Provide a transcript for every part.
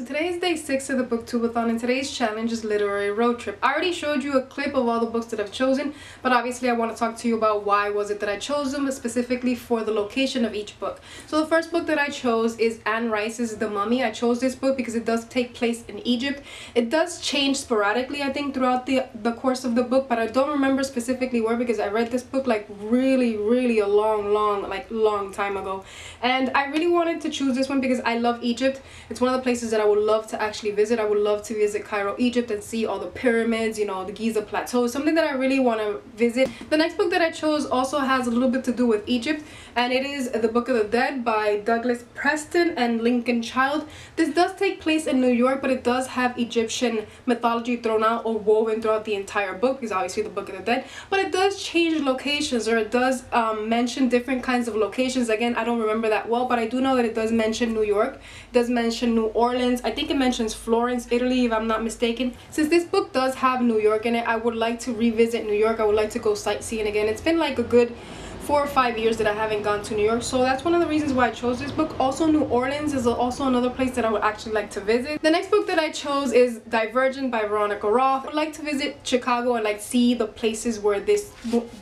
so today is day 6 of the booktubeathon, and today's challenge is literary road trip. I already showed you a clip of all the books that I've chosen, but obviously I want to talk to you about why was it that I chose them, specifically for the location of each book. So the first book that I chose is Anne Rice's The Mummy. I chose this book because it does take place in Egypt. It does change sporadically, I think, throughout the course of the book, but I don't remember specifically where because I read this book like really a long time ago. And I really wanted to choose this one because I love Egypt. It's one of the places that I would love to actually visit. I would love to visit Cairo, Egypt, and see all the pyramids, you know, the Giza Plateau, something that I really want to visit. The next book that I chose also has a little bit to do with Egypt, and it is The Book of the Dead by Douglas Preston and Lincoln Child. This does take place in New York, but it does have Egyptian mythology thrown out or woven throughout the entire book, because obviously the Book of the Dead, but it does change locations, or it does mention different kinds of locations. Again, I don't remember that well, but I do know that it does mention New York, it does mention New Orleans, I think it mentions Florence, Italy, if I'm not mistaken. Since this book does have New York in it, I would like to revisit New York. I would like to go sightseeing again. It's been like a good 4 or 5 years that I haven't gone to New York, so that's one of the reasons why I chose this book. Also, New Orleans is also another place that I would actually like to visit. The next book that I chose is Divergent by Veronica Roth. I would like to visit Chicago and like see the places where this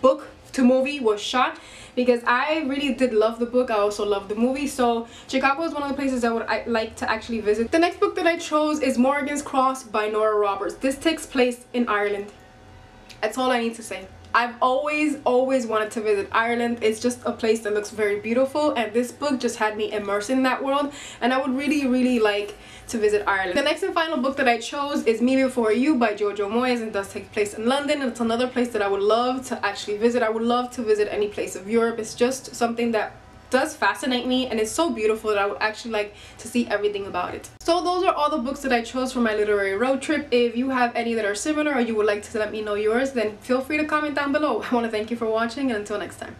book to movie was shot, because I really did love the book. I also love the movie, so Chicago is one of the places I would like to actually visit. The next book that I chose is Morgan's Cross by Nora Roberts. This takes place in Ireland. That's all I need to say. I've always wanted to visit Ireland. It's just a place that looks very beautiful, and this book just had me immersed in that world, and I would really like to visit Ireland. The next and final book that I chose is Me Before You by Jojo Moyes, and does take place in London, and it's another place that I would love to actually visit. I would love to visit any place of Europe. It's just something that does fascinate me, and it's so beautiful that I would actually like to see everything about it. So those are all the books that I chose for my literary road trip. If you have any that are similar or you would like to let me know yours, then feel free to comment down below. I want to thank you for watching, and until next time.